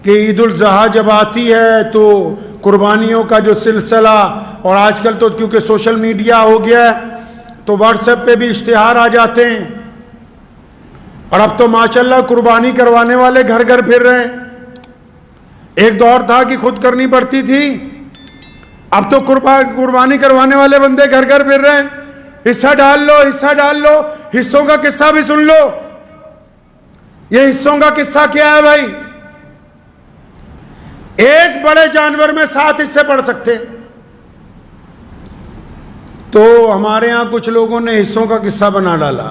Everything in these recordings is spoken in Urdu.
کہ عید الاضحیٰ جب آتی ہے تو قربانیوں کا جو سلسلہ، اور آج کل تو کیونکہ سوشل میڈیا ہو گیا ہے تو واٹس ایپ پہ بھی اشتہار آ جاتے ہیں، اور اب تو ماشاءاللہ قربانی کروانے والے گھر گھر پھر رہے ہیں۔ ایک دور تھا کہ خود کرنی پڑتی تھی، اب تو قربانی کروانے والے بندے گھر گھر پھر رہے ہیں، حصہ ڈال لو، حصہ ڈال لو۔ حصوں کا قصہ بھی سن لو۔ یہ حصوں کا قصہ کیا ہے بھائی؟ ایک بڑے جانور میں 7 حصے پڑ سکتے، تو ہمارے ہاں کچھ لوگوں نے حصوں کا قصہ بنا ڈالا۔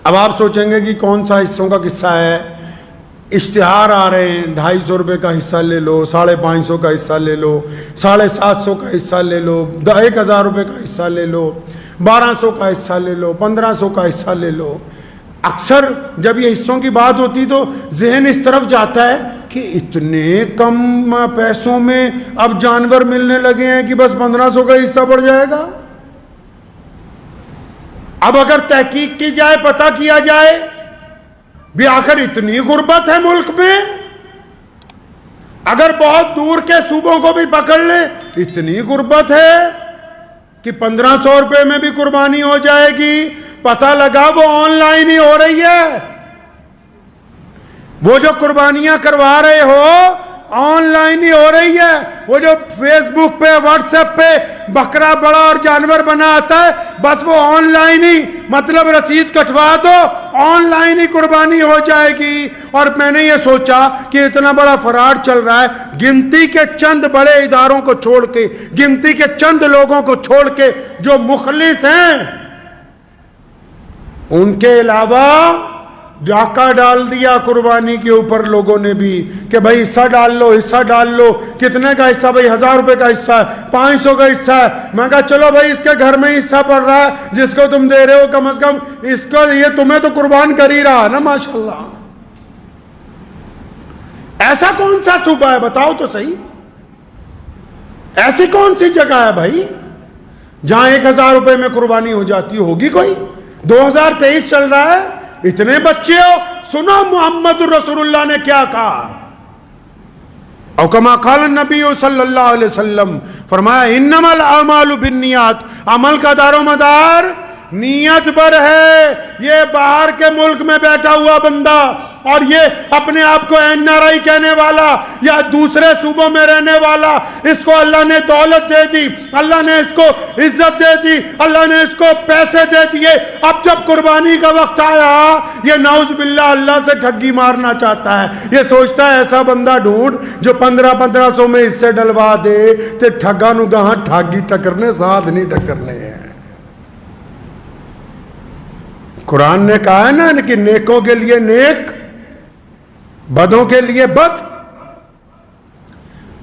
اب آپ سوچیں گے کہ کون سا حصوں کا قصہ ہے؟ اشتہار آ رہے ہیں، 250 روپے کا حصہ لے لو، 550 کا حصہ لے لو، 750 کا حصہ لے لو، 1000 روپے کا حصہ لے لو، 1200 کا حصہ لے لو، 1500 کا حصہ لے لو۔ اکثر جب یہ حصوں کی بات ہوتی تو ذہن اس طرف جاتا ہے کہ اتنے کم پیسوں میں اب جانور ملنے لگے ہیں کہ بس 1500 کا حصہ پڑ جائے گا۔ اب اگر تحقیق کی جائے، پتہ کیا جائے بھی آخر اتنی غربت ہے ملک میں، اگر بہت دور کے صوبوں کو بھی پکڑ لیں اتنی غربت ہے کہ 1500 روپے میں بھی قربانی ہو جائے گی، پتہ لگا وہ آن لائن ہی ہو رہی ہے۔ وہ جو قربانیاں کروا رہے ہو آن لائن ہی ہو رہی ہے۔ وہ جو فیس بک پہ، واٹس ایپ پہ بکرا بڑا اور جانور بنا آتا ہے، بس وہ آن لائن ہی، مطلب رسید کٹوا دو، آن لائن ہی قربانی ہو جائے گی۔ اور میں نے یہ سوچا کہ اتنا بڑا فراڈ چل رہا ہے، گنتی کے چند بڑے اداروں کو چھوڑ کے، گنتی کے چند لوگوں کو چھوڑ کے جو مخلص ہیں، ان کے علاوہ ڈاکہ ڈال دیا قربانی کے اوپر لوگوں نے بھی کہ بھائی حصہ ڈال لو، حصہ ڈال لو۔ کتنے کا حصہ؟ بھائی 1000 روپے کا حصہ ہے، 500 کا حصہ ہے۔ میں کہا چلو بھائی اس کے گھر میں حصہ پڑ رہا ہے جس کو تم دے رہے ہو، کم از کم اس کو، یہ تمہیں تو قربان کر ہی رہا نا ماشاءاللہ۔ ایسا کون سا صوبہ ہے بتاؤ تو صحیح، ایسی کون سی جگہ ہے بھائی جہاں 1000 روپے میں قربانی ہو جاتی ہوگی؟ کوئی 2023 چل رہا ہے، اتنے بچے ہو۔ سنو محمد رسول اللہ نے کیا کہا، او کما قال النبی صلی اللہ علیہ وسلم، فرمایا انما الاعمال بالنیات، عمل کا دار و مدار نیت پر ہے۔ یہ باہر کے ملک میں بیٹھا ہوا بندہ اور یہ اپنے آپ کو NRI کہنے والا یا دوسرے صوبوں میں رہنے والا، اس کو اللہ نے دولت دے دی، اللہ نے اس کو عزت دے دی، اللہ نے اس کو پیسے دے دیے۔ اب جب قربانی کا وقت آیا، یہ نعوذ باللہ اللہ سے ٹھگی مارنا چاہتا ہے۔ یہ سوچتا ہے ایسا بندہ ڈھونڈ جو 1500 میں اس سے ڈلوا دے تے ٹھگا نو گاہاں ٹھاگی ٹکرنے، ساتھ نہیں ٹکرنے ہیں۔ قرآن نے کہا ہے نا کہ نیکوں کے لیے نیک، بدوں کے لیے بد۔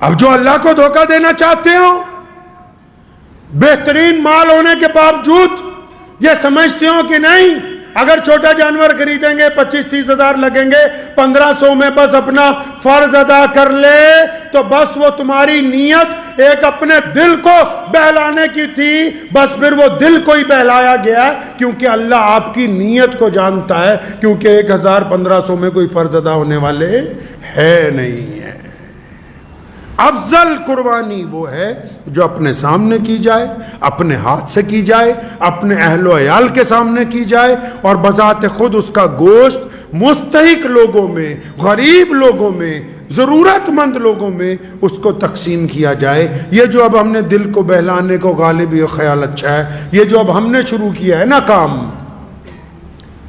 اب جو اللہ کو دھوکہ دینا چاہتے ہو، بہترین مال ہونے کے باوجود یہ سمجھتے ہو کہ نہیں اگر چھوٹا جانور خریدیں گے 25-30 ہزار لگیں گے، 1500 میں بس اپنا فرض ادا کر لے، تو بس وہ تمہاری نیت ایک اپنے دل کو بہلانے کی تھی، بس پھر وہ دل کو ہی بہلایا گیا ہے، کیونکہ اللہ آپ کی نیت کو جانتا ہے، کیونکہ 1000-1500 میں کوئی فرض ادا ہونے والے ہے نہیں ہے۔ افضل قربانی وہ ہے جو اپنے سامنے کی جائے، اپنے ہاتھ سے کی جائے، اپنے اہل و عیال کے سامنے کی جائے، اور بذات خود اس کا گوشت مستحق لوگوں میں، غریب لوگوں میں، ضرورت مند لوگوں میں اس کو تقسیم کیا جائے۔ یہ جو اب ہم نے دل کو بہلانے کو، غالب یہ خیال اچھا ہے، یہ جو اب ہم نے شروع کیا ہے نا کام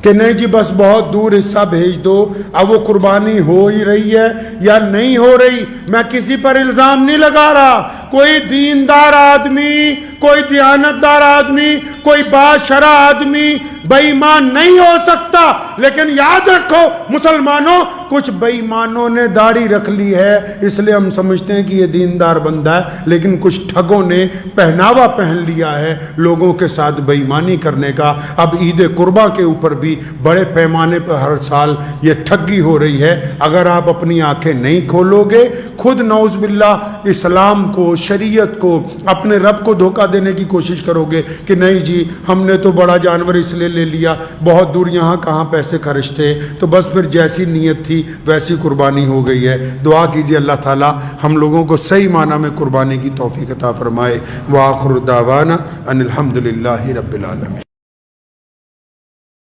کہ نہیں جی بس بہت دور حصہ بھیج دو، اب وہ قربانی ہو ہی رہی ہے یا نہیں ہو رہی، میں کسی پر الزام نہیں لگا رہا۔ کوئی دیندار آدمی، کوئی دیانتدار آدمی، کوئی باشرع آدمی بے ایمان نہیں ہو سکتا، لیکن یاد رکھو مسلمانوں، کچھ بے ایمانوں نے داڑھی رکھ لی ہے اس لیے ہم سمجھتے ہیں کہ یہ دیندار بندہ ہے، لیکن کچھ ٹھگوں نے پہناوا پہن لیا ہے لوگوں کے ساتھ بے ایمانی کرنے کا۔ اب عید قربہ کے اوپر بھی بڑے پیمانے پر ہر سال یہ ٹھگی ہو رہی ہے۔ اگر آپ اپنی آنکھیں نہیں کھولو گے، خود نعوذ باللہ اسلام کو، شریعت کو، اپنے رب کو دھوکہ دینے کی کوشش کرو گے کہ نہیں جی ہم نے تو بڑا جانور اس لیے لے لیا، بہت دور یہاں کہاں پیسے خرچ تھے، تو بس پھر جیسی نیت تھی ویسی قربانی ہو گئی ہے۔ دعا کیجیے اللہ تعالی ہم لوگوں کو صحیح معنی میں قربانی کی توفیق عطا فرمائے۔ وآخر دعوانا ان الحمد للہ رب العالمین۔